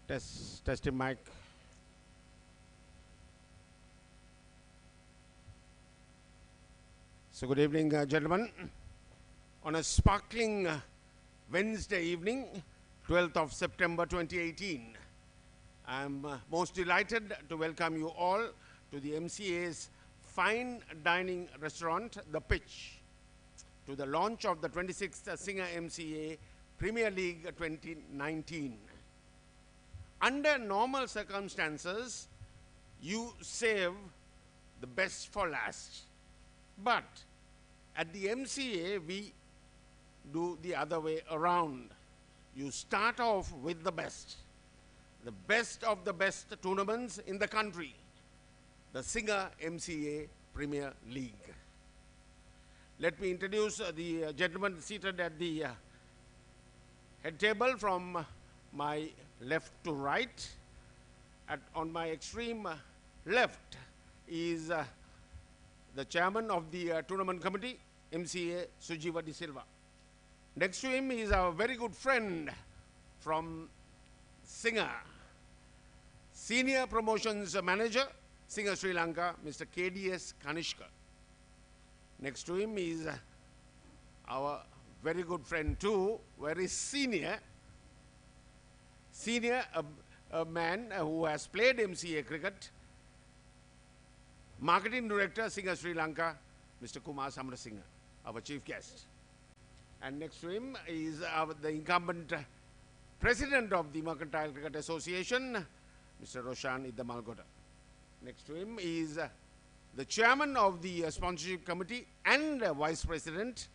Testing mic. So good evening, gentlemen. On a sparkling Wednesday evening, 12th of September 2018, I'm most delighted to welcome you all to the MCA's fine dining restaurant, The Pitch, to the launch of the 26th Singer MCA Premier League 2019. Under normal circumstances, you save the best for last. But at the MCA, we do the other way around. You start off with the best of the best tournaments in the country, the Singer MCA Premier League. Let me introduce the gentleman seated at the head table from my left to right. On my extreme left is the chairman of the tournament committee, MCA Sujiva De Silva. Next to him is our very good friend from Singer, Senior Promotions Manager, Singer Sri Lanka, Mr. KDS Kanishka. Next to him is our very good friend too, very senior, a man who has played MCA cricket, Marketing Director, Singer Sri Lanka, Mr. Kumar Samarasinga, our chief guest. And next to him is the incumbent President of the Mercantile Cricket Association, Mr. Roshan Iddamalgoda. Next to him is the Chairman of the Sponsorship Committee and Vice President,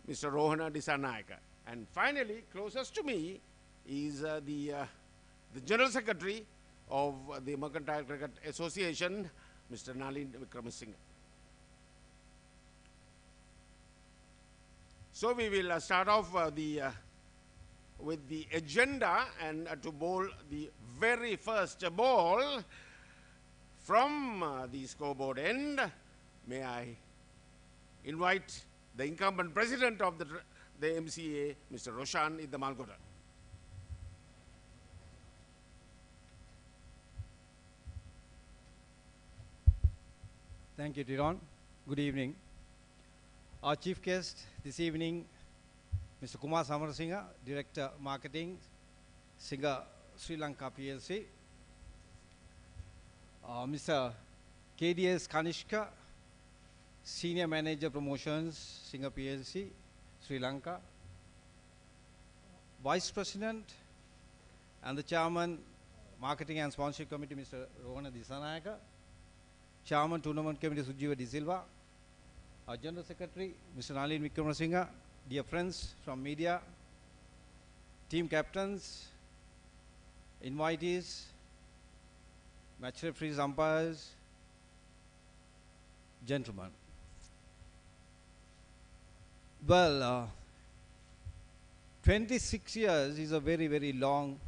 Mr. Rohana Disanayaka. And finally, closest to me is the General Secretary of the Mercantile Cricket Association, Mr. Nalin Vikramasinghe. So we will start off with the agenda, and to bowl the very first ball from the scoreboard end, may I invite the incumbent president of the MCA, Mr. Roshan Iddamalgoda. Thank you, Tiron. Good evening. Our chief guest this evening, Mr. Kumar Samarasinga, Director Marketing, Singer Sri Lanka PLC. Mr. KDS Kanishka, Senior Manager Promotions, Singer PLC, Sri Lanka. Vice President and the Chairman, Marketing and Sponsorship Committee, Mr. Rohana Disanayaka. Chairman Tournament Committee Sujiva De Silva, our General Secretary Mr. Nalin Vikramasinghe, dear friends from media, team captains, invitees, match referees, umpires, gentlemen. Well, 26 years is a very, very long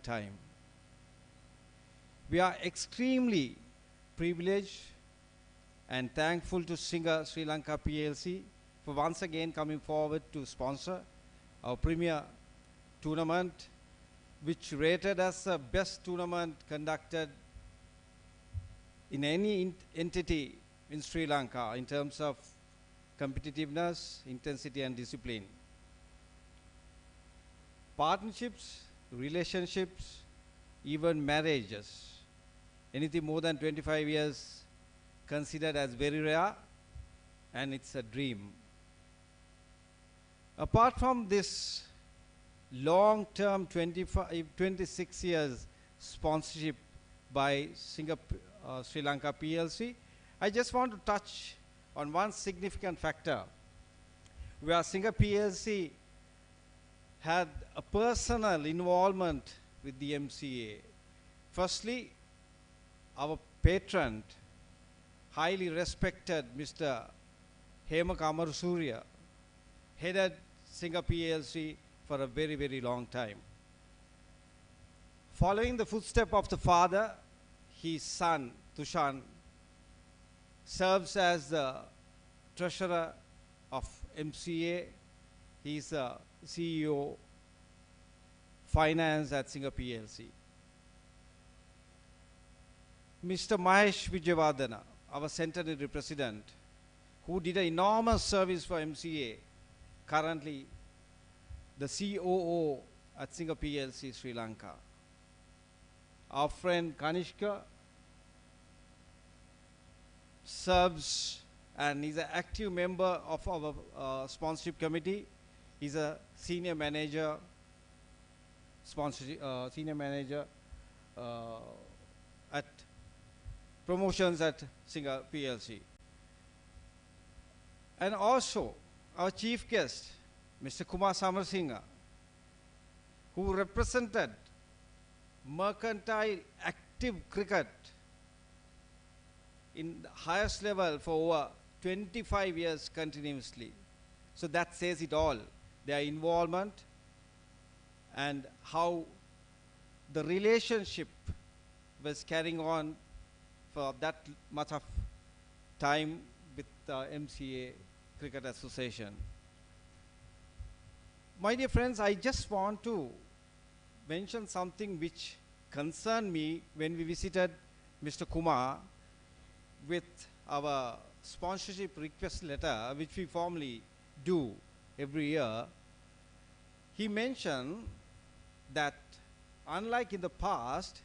time. We are extremely privileged and thankful to Singer Sri Lanka PLC for once again coming forward to sponsor our premier tournament, which rated as the best tournament conducted in any entity in Sri Lanka in terms of competitiveness, intensity and discipline. Partnerships, relationships, even marriages, anything more than 25 years considered as very rare, and it's a dream. Apart from this long-term 26 years sponsorship by Singer Sri Lanka PLC, I just want to touch on one significant factor where Singer PLC had a personal involvement with the MCA. Firstly, our patron, highly respected Mr. Hema Kamarsurya, headed Singer PLC for a very, very long time. Following the footsteps of the father, his son, Tushan, serves as the treasurer of MCA. He is the CEO finance at Singer PLC. Mr. Mahesh Vijayawardena, our centenary president, who did an enormous service for MCA, currently the COO at Singer PLC Sri Lanka. Our friend Kanishka serves and is an active member of our sponsorship committee. He's a senior manager, at promotions at Singer PLC. And also our chief guest, Mr. Kumar Samarasinghe, who represented mercantile active cricket in the highest level for over 25 years continuously. So that says it all, their involvement and how the relationship was carrying on for that much of time with the MCA Cricket Association. My dear friends, I just want to mention something which concerned me when we visited Mr. Kumar with our sponsorship request letter, which we formally do every year. He mentioned that unlike in the past,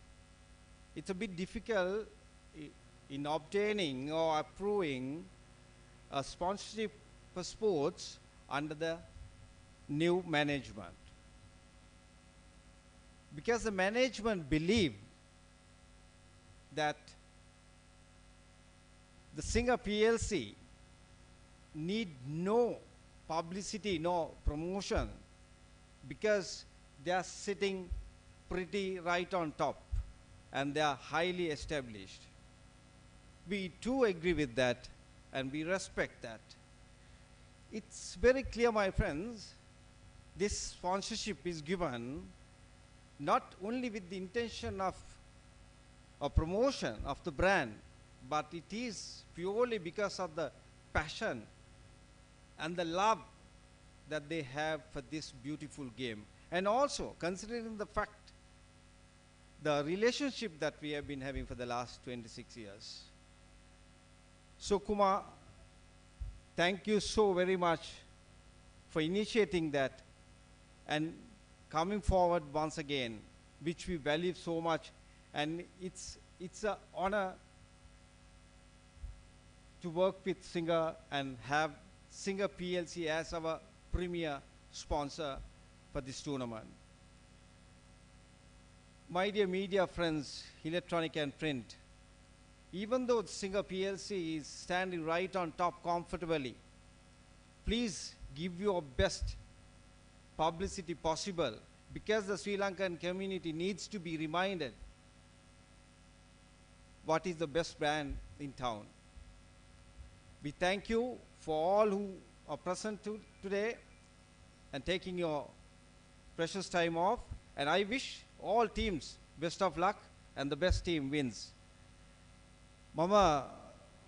it's a bit difficult in obtaining or approving a sponsorship for sports under the new management. Because the management believed that the Singer PLC need no publicity, no promotion, because they are sitting pretty right on top and they are highly established. We too agree with that and we respect that. It's very clear, my friends, this sponsorship is given not only with the intention of a promotion of the brand, but it is purely because of the passion and the love that they have for this beautiful game. And also considering the fact, the relationship that we have been having for the last 26 years. So Kumar, thank you so very much for initiating that and coming forward once again, which we value so much. And it's an honor to work with Singer and have Singer PLC as our premier sponsor for this tournament. My dear media friends, electronic and print, even though Singer PLC is standing right on top comfortably, please give your best publicity possible, because the Sri Lankan community needs to be reminded what is the best brand in town. We thank you for all who are present today and taking your precious time off, and I wish all teams best of luck and the best team wins. Mama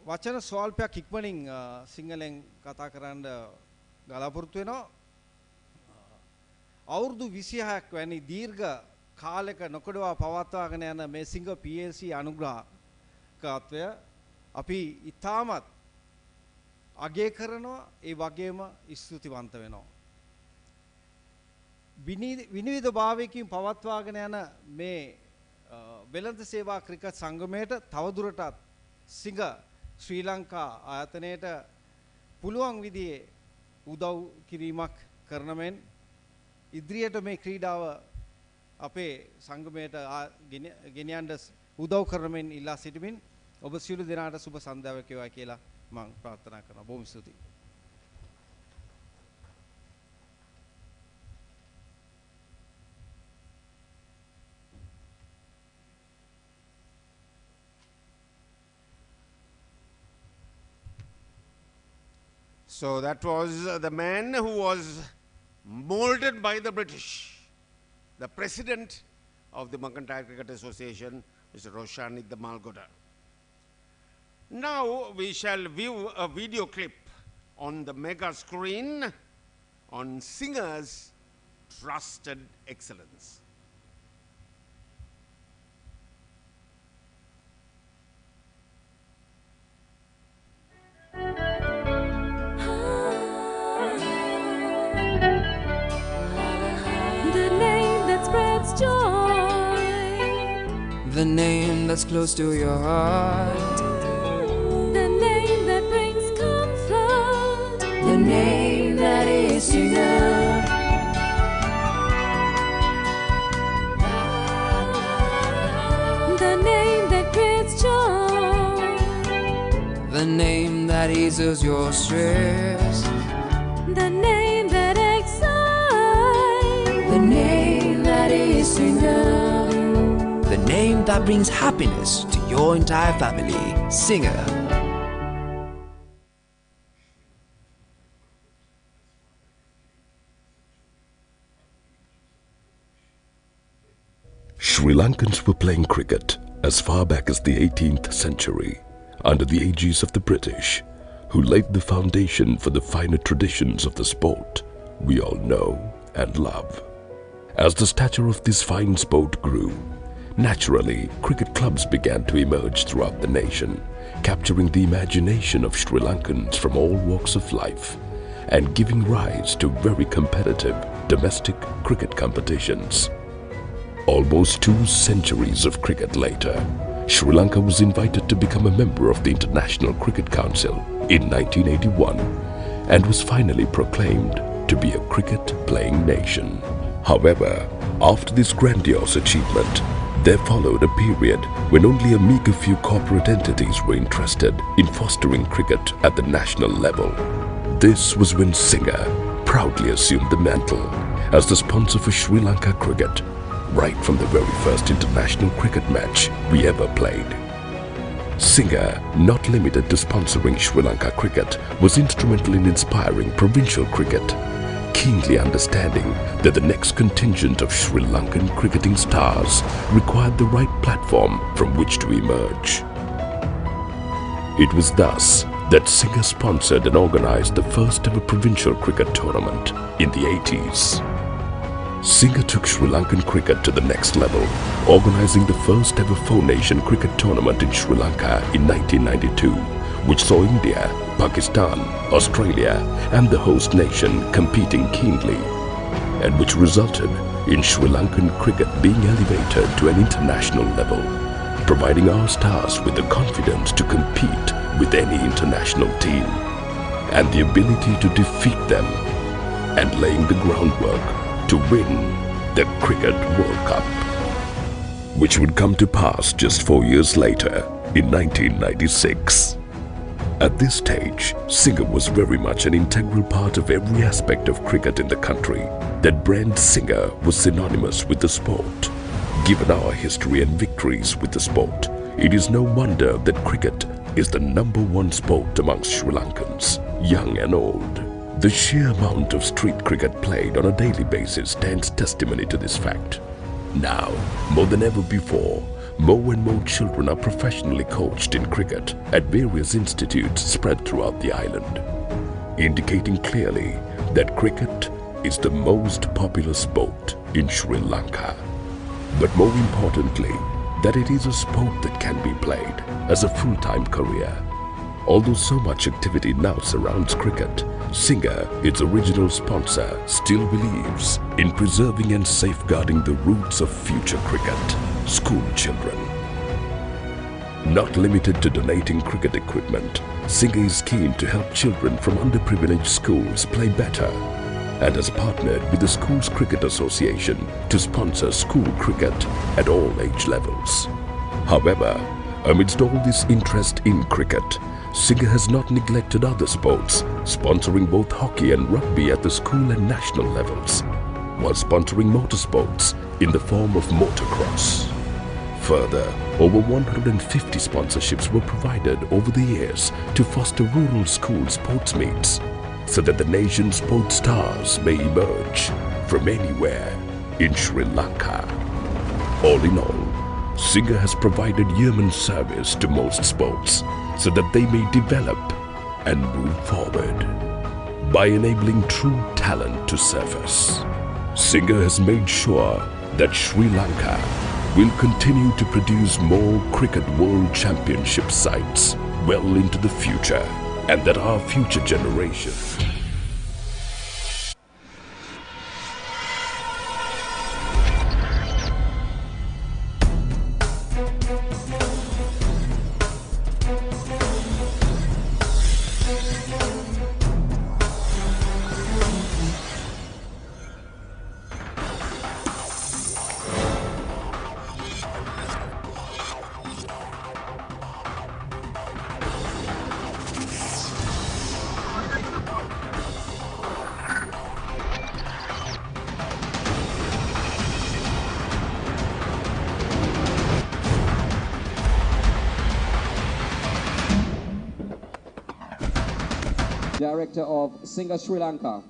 වචන ස්වල්පයක් ඉක්මනින් සිංහලෙන් කතා කරන්න බලාපොරොත්තු වෙනවා. අවුරුදු 26ක් වැනි දීර්ඝ කාලයක නොකඩවා පවත්වාගෙන යන මේ සිංග PLC අනුග්‍රහකත්වය අපි ඉතාමත් අගය කරනවා, ඒ වගේම ස්තුතිවන්ත වෙනවා. විනිවිදභාවයකින් පවත්වාගෙන යන මේ වෙළඳ සේවා ක්‍රිකට් සංගමයට තවදුරටත් සිංග ශ්‍රී ලංකා ආයතනයට පුළුවන් විදිහේ උදව් කිරීමක් කරන මෙන් ඉදිරියට මේ ක්‍රීඩාව අපේ සංගමයට ගෙනියන්න උදව් කරන මෙන් ඉල්ලා සිටිමින් ඔබ සියලු දෙනාට සුබ සන්ධ්‍යාවක් වේවා කියලා මම ප්‍රාර්ථනා කරනවා. බොහොම ස්තුතියි. So that was the man who was molded by the British, the president of the Mercantile Cricket Association, Mr. Roshan Malgoda. Now we shall view a video clip on the mega screen on Singer's trusted excellence. the name that's close to your heart, the name that brings comfort, the name that is Singer. the name that creates joy, The name that eases your stress, the name that excites, the name that is Singer. The name that brings happiness to your entire family. Singer. Sri Lankans were playing cricket as far back as the 18th century under the aegis of the British, who laid the foundation for the finer traditions of the sport we all know and love. As the stature of this fine sport grew, naturally, cricket clubs began to emerge throughout the nation, capturing the imagination of Sri Lankans from all walks of life and giving rise to very competitive domestic cricket competitions. Almost 2 centuries of cricket later, Sri Lanka was invited to become a member of the International Cricket Council in 1981 and was finally proclaimed to be a cricket-playing nation. However, after this grandiose achievement, there followed a period when only a meager few corporate entities were interested in fostering cricket at the national level. This was when Singer proudly assumed the mantle as the sponsor for Sri Lanka cricket, right from the very first international cricket match we ever played. Singer, not limited to sponsoring Sri Lanka cricket, was instrumental in inspiring provincial cricket, keenly understanding that the next contingent of Sri Lankan cricketing stars required the right platform from which to emerge. It was thus that Singer sponsored and organized the first ever provincial cricket tournament in the 80s. Singer took Sri Lankan cricket to the next level, organizing the first ever 4-nation cricket tournament in Sri Lanka in 1992, which saw India, Pakistan, Australia and the host nation competing keenly, and which resulted in Sri Lankan cricket being elevated to an international level, providing our stars with the confidence to compete with any international team and the ability to defeat them, and laying the groundwork to win the Cricket World Cup, which would come to pass just 4 years later in 1996. At this stage, Singer was very much an integral part of every aspect of cricket in the country. That brand Singer was synonymous with the sport. Given our history and victories with the sport, it is no wonder that cricket is the #1 sport amongst Sri Lankans, young and old. The sheer amount of street cricket played on a daily basis stands testimony to this fact. Now, more than ever before, more and more children are professionally coached in cricket at various institutes spread throughout the island, indicating clearly that cricket is the most popular sport in Sri Lanka. But more importantly, that it is a sport that can be played as a full-time career. Although so much activity now surrounds cricket, Singer, its original sponsor, still believes in preserving and safeguarding the roots of future cricket, school children. Not limited to donating cricket equipment, Singer is keen to help children from underprivileged schools play better and has partnered with the Schools Cricket Association to sponsor school cricket at all age levels. However, amidst all this interest in cricket, Singer has not neglected other sports, sponsoring both hockey and rugby at the school and national levels, while sponsoring motorsports in the form of motocross. Further, over 150 sponsorships were provided over the years to foster rural school sports meets, so that the nation's sports stars may emerge from anywhere in Sri Lanka. All in all, Singer has provided yeoman service to most sports so that they may develop and move forward by enabling true talent to surface. Singer has made sure that Sri Lanka will continue to produce more Cricket World Championship sites well into the future, and that our future generation Director of Singer Sri Lanka.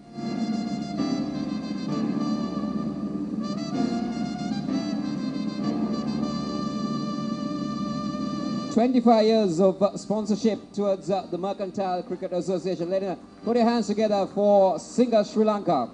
"25 years of sponsorship towards the Mercantile Cricket Association." Ladies, put your hands together for Singer Sri Lanka.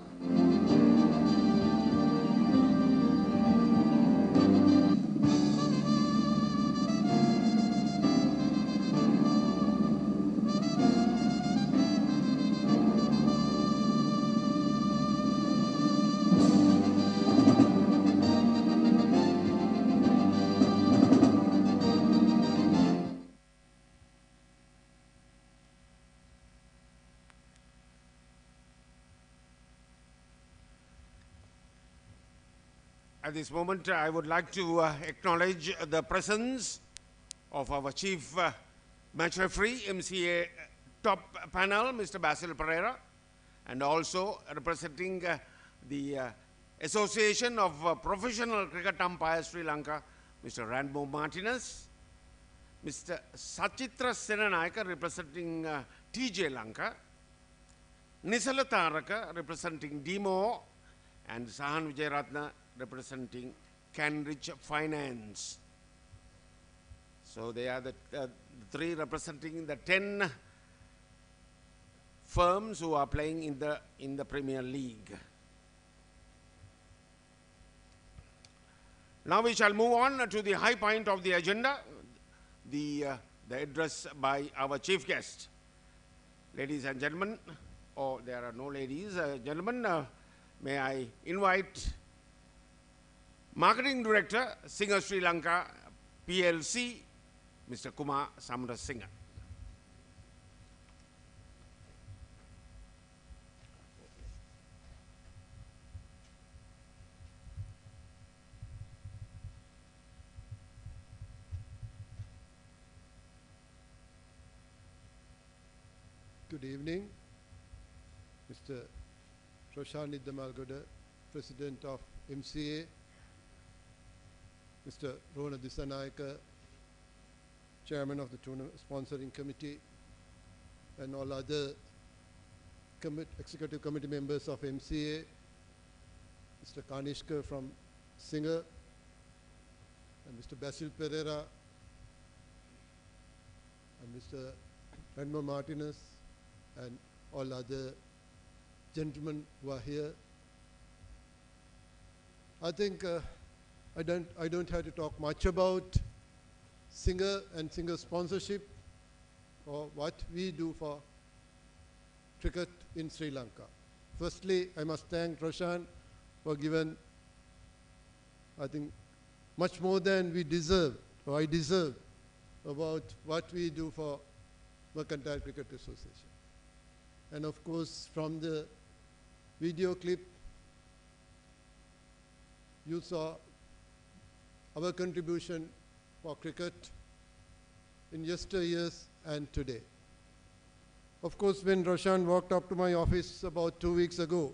At this moment, I would like to acknowledge the presence of our chief match referee, MCA top panel, Mr. Basil Pereira, and also representing the Association of Professional Cricket Umpires Sri Lanka, Mr. Ranmo Martinez, Mr. Sachitra Senanayaka representing TJ Lanka, Nisala Taraka representing DMO, and Sahan Vijayaratna representing Cambridge Finance. So they are the three representing the 10 firms who are playing in the Premier League. Now we shall move on to the high point of the agenda, the address by our chief guest. Ladies and gentlemen, or there are no ladies, gentlemen, may I invite Marketing Director, Singer Sri Lanka PLC, Mr. Kumar Samarasinga. Good evening, Mr. Roshan Iddamalgoda, President of MCA, Mr. Rona Disanayaka, Chairman of the Tournament Sponsoring Committee, and all other Executive Committee members of MCA, Mr. Kanishka from Singer, and Mr. Basil Pereira, and Mr. Ranmo Martinez, and all other gentlemen who are here. I think I don't have to talk much about Singer and Singer sponsorship or what we do for cricket in Sri Lanka. Firstly, I must thank Roshan for giving, I think, much more than we deserve, or I deserve, about what we do for Mercantile Cricket Association. And of course, from the video clip, you saw our contribution for cricket in yesteryears and today. Of course, when Roshan walked up to my office about 2 weeks ago,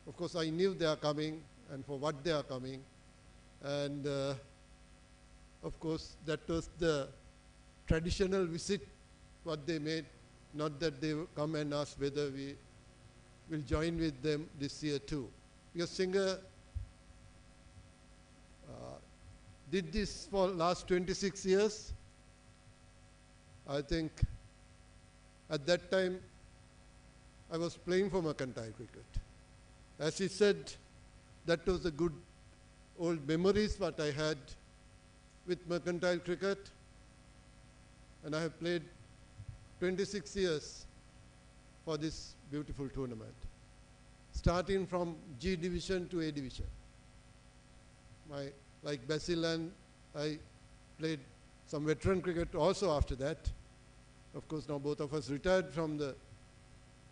of course, I knew they are coming and for what they are coming. And of course, that was the traditional visit what they made, not that they come and ask whether we will join with them this year too. Because Singer did this for last 26 years. I think at that time I was playing for Mercantile Cricket. As he said, that was the good old memories what I had with Mercantile Cricket, and I have played 26 years for this beautiful tournament, starting from G Division to A Division. Like Basil and I played some veteran cricket also after that. Of course, now both of us retired from the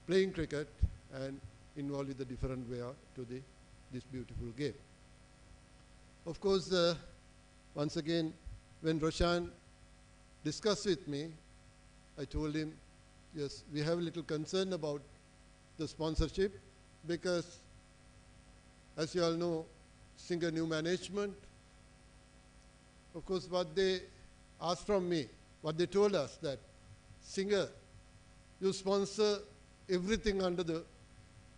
playing cricket and involved in the different way to this beautiful game. Of course, once again, when Roshan discussed with me, I told him, yes, we have a little concern about the sponsorship because, as you all know, Singer new management. Of course, what they asked from me, what they told us that Singer you sponsor everything under the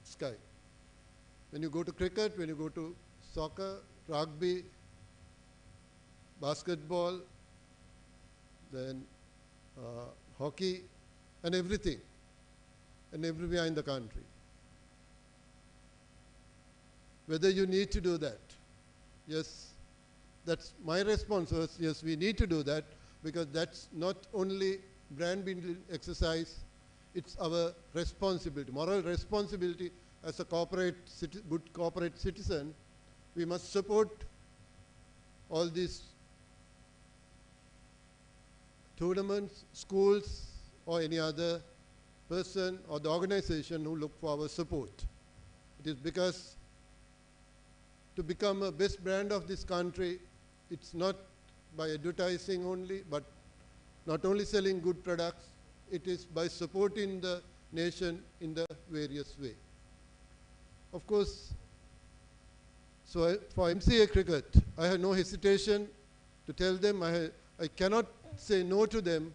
sky. When you go to cricket, when you go to soccer, rugby, basketball, then hockey, and everything, and everywhere in the country. Whether you need to do that. Yes, that's my response was, yes, we need to do that, because that's not only brand building exercise, it's our responsibility, moral responsibility as a good corporate citizen. We must support all these tournaments, schools, or any other person or the organization who look for our support. It is because to become a best brand of this country, it's not by advertising only, but not only selling good products, it is by supporting the nation in the various way. Of course, so for MCA cricket, I have no hesitation to tell them I cannot say no to them,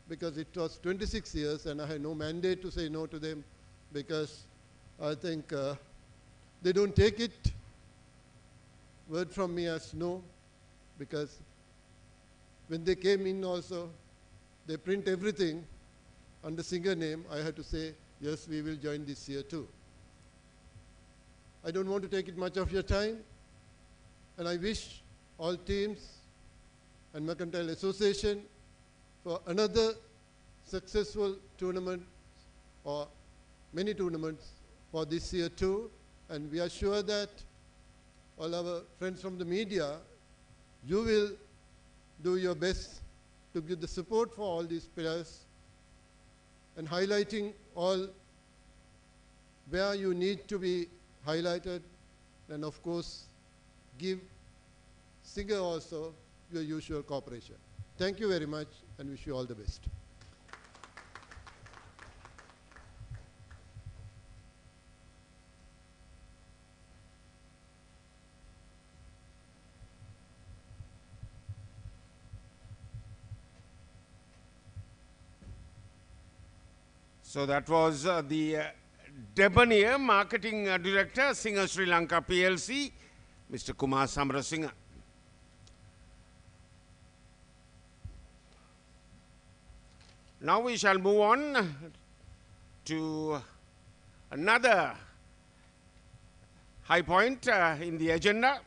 because it was 26 years and I had no mandate to say no to them, because I think they don't take it word from me as no, because when they came in also, they print everything under Singer name. I had to say, yes, we will join this year too. I don't want to take it much of your time, and I wish all teams and Mercantile Association for another successful tournament or many tournaments for this year too. And we are sure that all our friends from the media, you will do your best to give the support for all these players and highlighting all where you need to be highlighted, and of course give Singer also your usual cooperation. Thank you very much and wish you all the best. So that was the Debonair Marketing Director, Singer Sri Lanka PLC, Mr. Kumar Samarasinha. Now we shall move on to another high point in the agenda,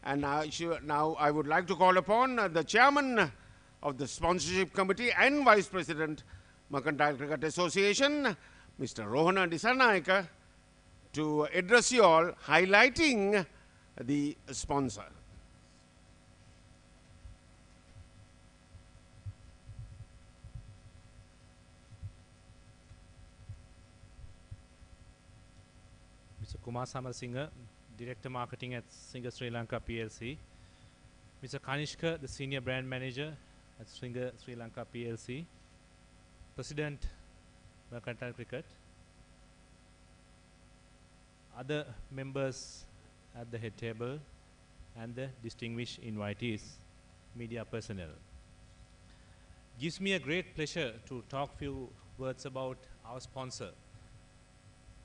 and now I would like to call upon the Chairman of the Sponsorship Committee and Vice President, Mercantile Cricket Association, Mr. Rohana Dissanayaka, to address you all, highlighting the sponsor. Mr. Kumar Samarasinha, Director Marketing at Singer Sri Lanka PLC. Mr. Kanishka, the Senior Brand Manager at Singer Sri Lanka PLC. President, Mercantile Cricket. Other members at the head table and the distinguished invitees, media personnel. Gives me a great pleasure to talk few words about our sponsor.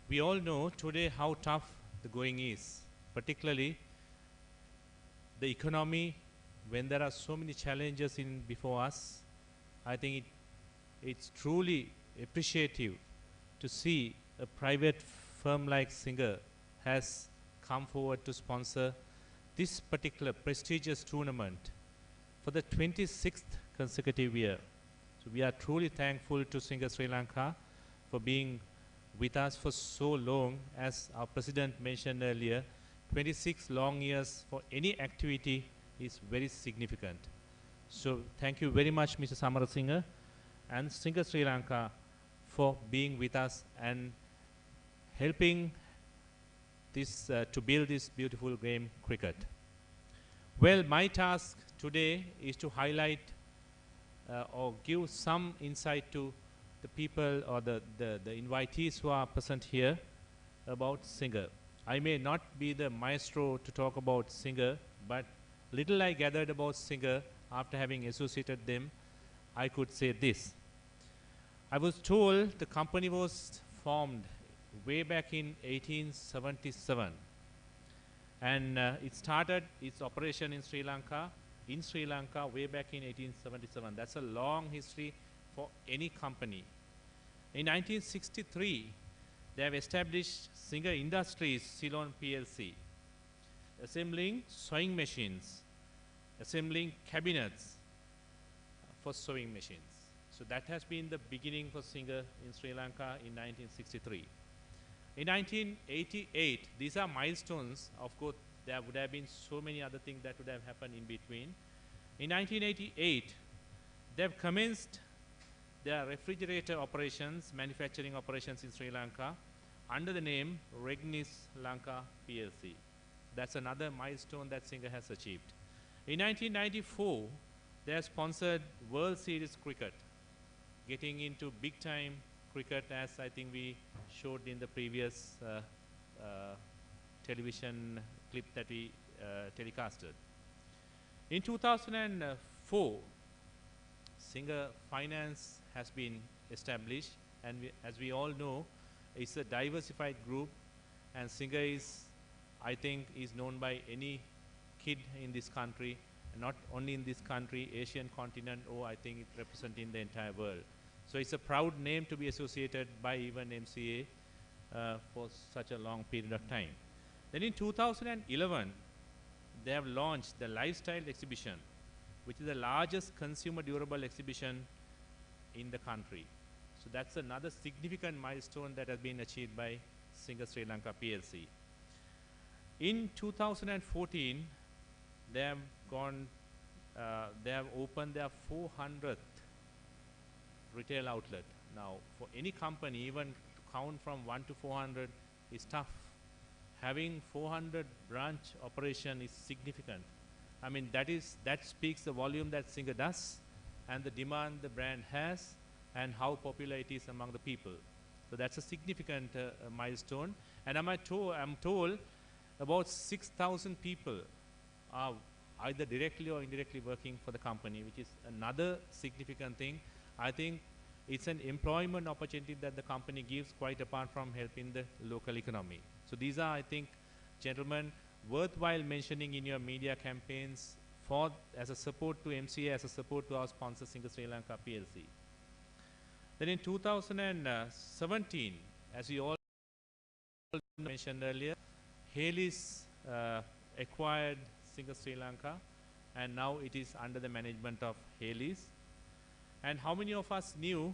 We all know today how tough the going is, particularly the economy. When there are so many challenges before us, I think it's truly appreciative to see a private firm like Singer has come forward to sponsor this particular prestigious tournament for the 26th consecutive year. So we are truly thankful to Singer Sri Lanka for being with us for so long. As our president mentioned earlier, 26 long years for any activity is very significant. So thank you very much, Mr. Samarasinha and Singer Sri Lanka, for being with us and helping this to build this beautiful game, cricket. Well, my task today is to highlight or give some insight to the people or the invitees who are present here about Singer. I may not be the maestro to talk about Singer, but little I gathered about Singer after having associated them, I could say this. I was told the company was formed way back in 1877, and it started its operation in Sri Lanka way back in 1877. That's a long history for any company. In 1963, they have established Singer Industries Ceylon PLC, assembling sewing machines, assembling cabinets for sewing machines. So that has been the beginning for Singer in Sri Lanka in 1963. In 1988, these are milestones. Of course, there would have been so many other things that would have happened in between. In 1988, they have commenced their refrigerator operations, manufacturing operations in Sri Lanka under the name Regnis Lanka PLC. That's another milestone that Singer has achieved. In 1994, they have sponsored World Series cricket, getting into big time cricket, as I think we showed in the previous television clip that we telecasted. In 2004, Singer Finance has been established, and as we all know, it's a diversified group, and Singer is, I think, is known by any kid in this country, not only in this country, Asian continent, or I think it representing the entire world. So it's a proud name to be associated by even MCA for such a long period of time. Then in 2011, they have launched the Lifestyle Exhibition, which is the largest consumer durable exhibition in the country. So that's another significant milestone that has been achieved by Singer Sri Lanka PLC. In 2014, they have opened their 400th retail outlet. Now, for any company, even to count from 1 to 400 is tough. Having 400 branch operation is significant. I mean, that speaks the volume that Singer does, and the demand the brand has, and how popular it is among the people. So that's a significant milestone. And I'm told about 6,000 people are either directly or indirectly working for the company, which is another significant thing. I think it's an employment opportunity that the company gives, quite apart from helping the local economy. So these are, I think, gentlemen, worthwhile mentioning in your media campaigns for as a support to MCA, as a support to our sponsor, Singer Sri Lanka PLC. Then in 2017, as we all mentioned earlier, Haley's acquired Singer Sri Lanka, and now it is under the management of Haley's. And how many of us knew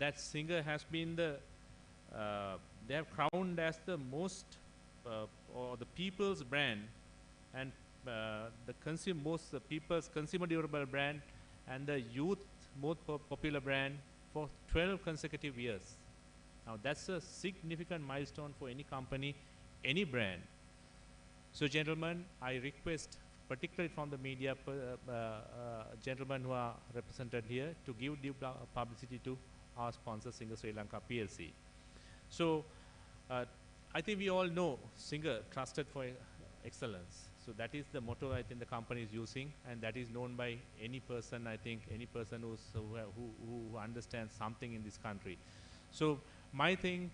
that Singer has been they have crowned as the most or the people's brand, and the people's consumer durable brand, and the youth most popular brand for 12 consecutive years. Now that's a significant milestone for any company, any brand. So gentlemen, I request, particularly from the media gentlemen who are represented here, to give due publicity to our sponsor, Singer Sri Lanka PLC. So I think we all know Singer, trusted for excellence. So that is the motto I think the company is using, and that is known by any person, I think, any person who understands something in this country. So my thing,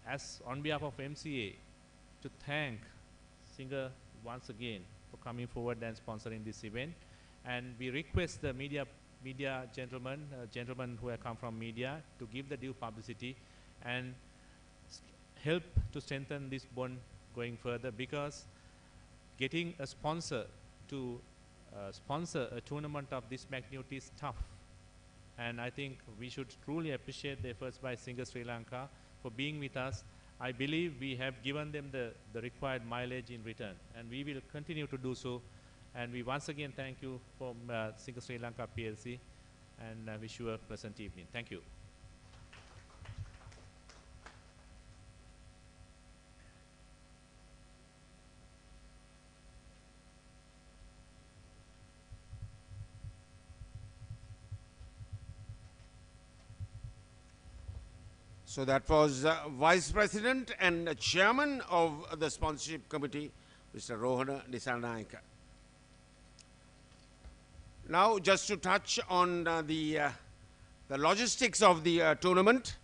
as on behalf of MCA, to thank Singer once again for coming forward and sponsoring this event. And we request the media gentlemen who have come from media, to give the due publicity and help to strengthen this bond going further, because getting a sponsor to sponsor a tournament of this magnitude is tough. And I think we should truly appreciate the efforts by Singer Sri Lanka for being with us. I believe we have given them the required mileage in return, and we will continue to do so. And we once again thank you from Singer Sri Lanka PLC, and wish you a pleasant evening. Thank you. So that was Vice President and Chairman of the Sponsorship Committee, Mr. Rohana Disanayaka. Now, just to touch on the the logistics of the tournament.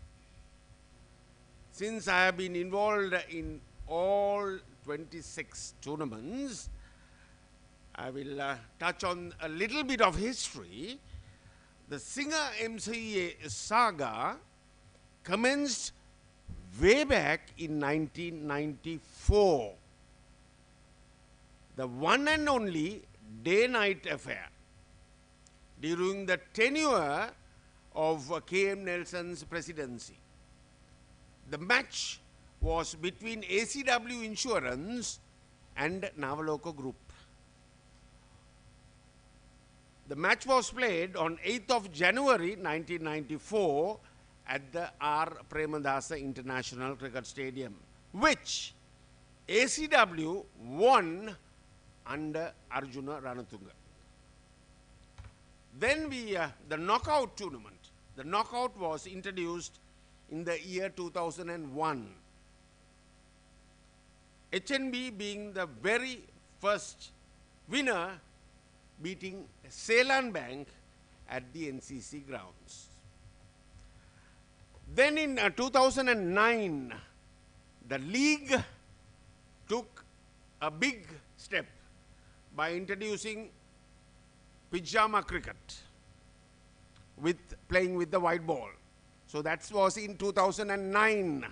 Since I have been involved in all 26 tournaments, I will touch on a little bit of history. The Singer MCA saga commenced way back in 1994. The one and only day-night affair during the tenure of K.M. Nelson's presidency. The match was between ACW Insurance and Navaloka Group. The match was played on 8th of January 1994 at the R. Premadasa International Cricket Stadium, which ACW won under Arjuna Ranatunga. Then the knockout tournament. The knockout was introduced in the year 2001. HNB being the very first winner, beating Ceylon Bank at the NCC grounds. Then in 2009, the league took a big step by introducing pajama cricket with playing with the white ball. So that was in 2009.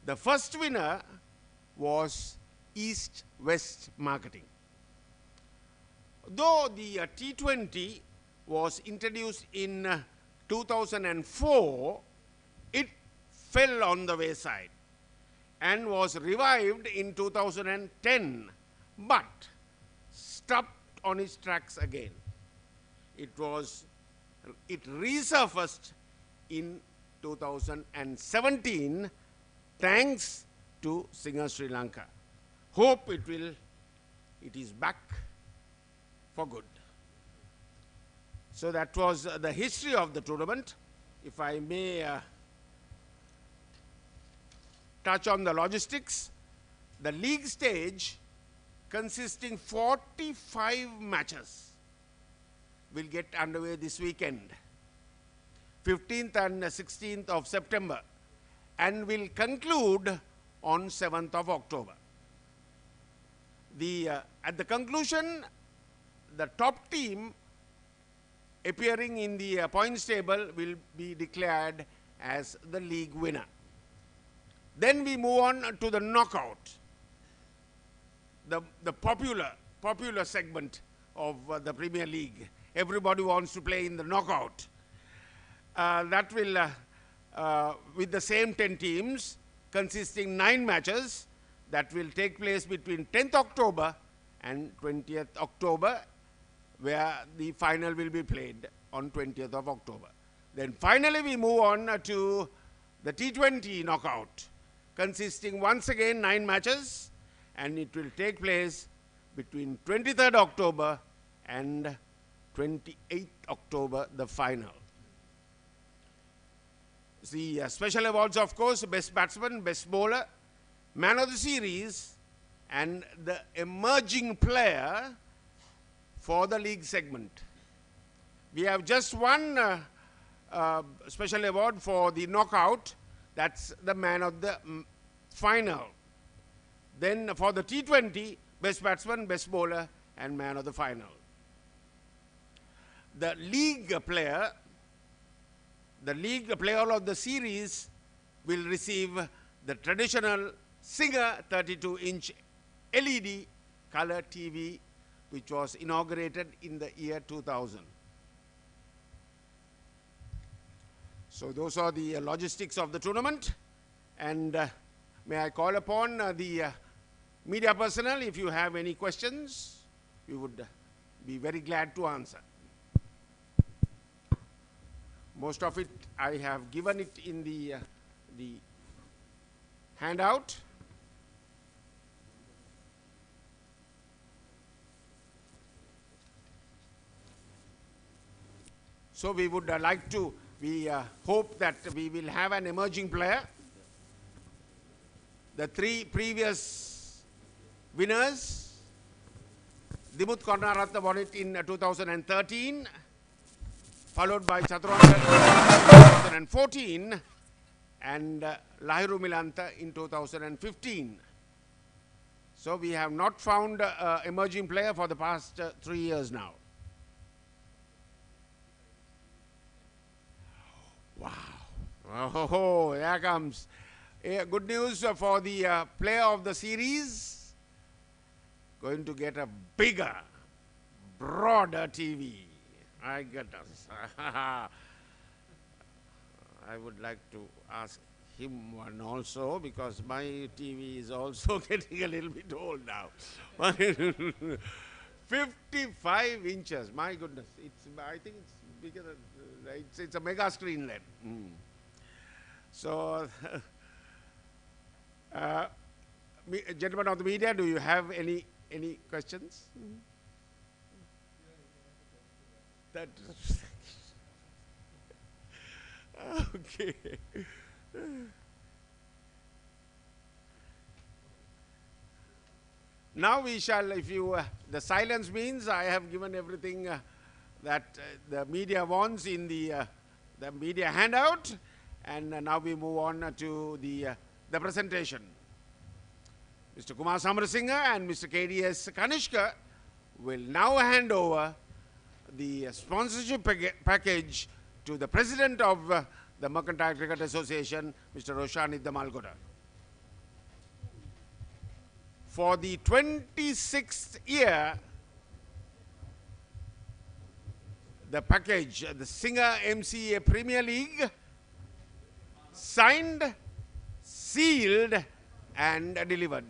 The first winner was East West Marketing. Though the T20 was introduced in 2004, it fell on the wayside and was revived in 2010, but stopped on its tracks again. It resurfaced in 2017 thanks to Singer Sri Lanka. Hope it is back for good. So that was the history of the tournament. If I may touch on the logistics, the league stage consisting 45 matches will get underway this weekend, 15th and 16th of September, and will conclude on 7th of October. At the conclusion, the top team appearing in the points table will be declared as the league winner. Then we move on to the knockout, the popular segment of the Premier League. Everybody wants to play in the knockout. That will, with the same 10 teams, consisting 9 matches, that will take place between 10th October and 20th October, where the final will be played on 20th of October. Then finally we move on to the T20 knockout, consisting once again 9 matches, and it will take place between 23rd October and 28th October, the final. The special awards, of course, Best Batsman, Best Bowler, Man of the Series, and the Emerging Player for the league segment. We have just one special award for the knockout. That's the Man of the Final. Then for the T20, Best Batsman, Best Bowler, and Man of the Final. The league player of the series will receive the traditional Singer 32-inch LED color TV, which was inaugurated in the year 2000. So those are the logistics of the tournament, and may I call upon the media personnel. If you have any questions, we would be very glad to answer. Most of it I have given it in the handout. So we would we hope that we will have an emerging player. The 3 previous winners, Dimut Karnaratna won it in 2013, followed by Chaturanga in 2014 and Lahiru Milanta in 2015. So we have not found emerging player for the past 3 years now. Wow. Oh, here comes. Good news for the player of the series. Going to get a bigger, broader TV. My goodness. I would like to ask him one also, because my TV is also getting a little bit old now. 55 inches, my goodness. I think it's bigger than, it's a mega screen LED. So, gentlemen of the media, do you have any questions? That okay. Now we shall, if you, the silence means I have given everything that the media wants in the media handout, and now we move on to the presentation. Mr. Kumar Samarasinghe and Mr. KDS Kanishka will now hand over the sponsorship package to the President of the Mercantile Cricket Association, Mr. Roshani Damalgoda. For the 26th year, the package, the Singer MCA Premier League, signed, sealed, and delivered.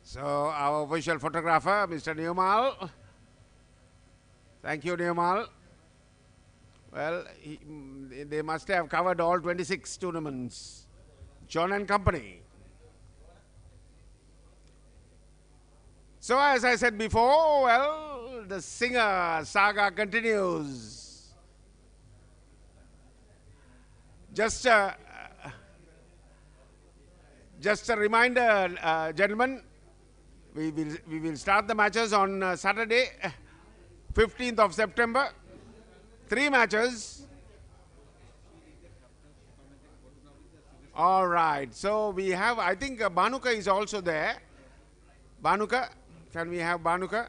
So our official photographer, Mr. Newmal. Thank you, Newmal. Well, they must have covered all 26 tournaments. John and Company. So as I said before, well, the Singer saga continues. Just a reminder, gentlemen, we will start the matches on Saturday, 15th of September. 3 matches. All right. So we have, I think Bhanuka is also there. Bhanuka, can we have Bhanuka?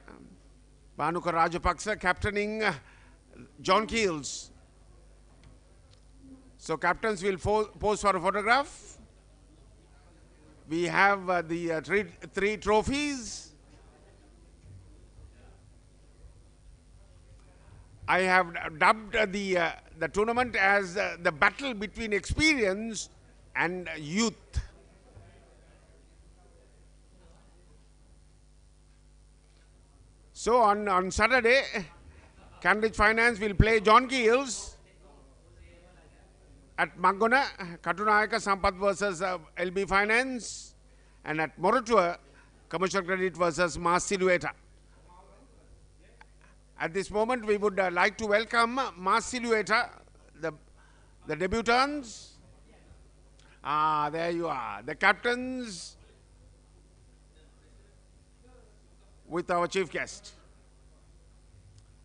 Bhanuka Rajapaksa captaining John Keels. So captains will pose for a photograph. We have the three trophies. I have dubbed the tournament as the battle between experience and youth. So on Saturday, Cambridge Finance will play John Keels at Magona, Katunayaka Sampath versus LB Finance, and at Moratua, Commercial Credit versus Mars Silueta. At this moment, we would like to welcome Mars Silueta, the debutants. Ah, there you are, the captains with our chief guest.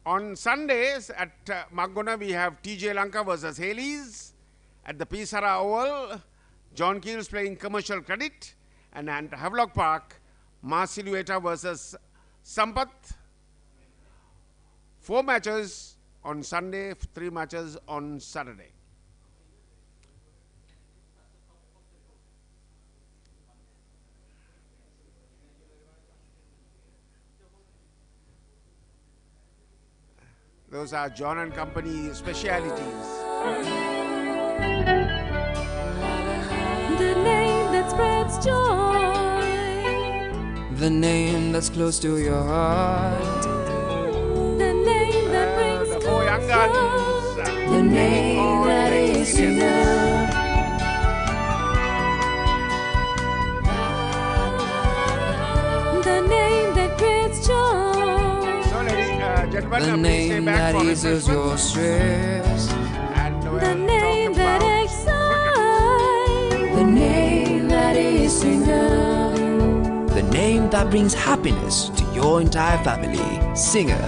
On Sundays at Magona, we have TJ Lanka versus Hales. At the Pisara Oval, John Keels playing Commercial Credit, and at Havelock Park, Mars Silueta versus Sampath. 4 matches on Sunday, 3 matches on Saturday. Those are John and Company specialities. The name that spreads joy. The name that's close to your heart. The name that brings The four young guns. comfort. The name that is enough. The name that creates joy. So, gentlemen, The please stay name back that for eases your refreshments. stress. And we'll The name talk that about excites. The name that is enough. The name that brings happiness to your entire family. Singer.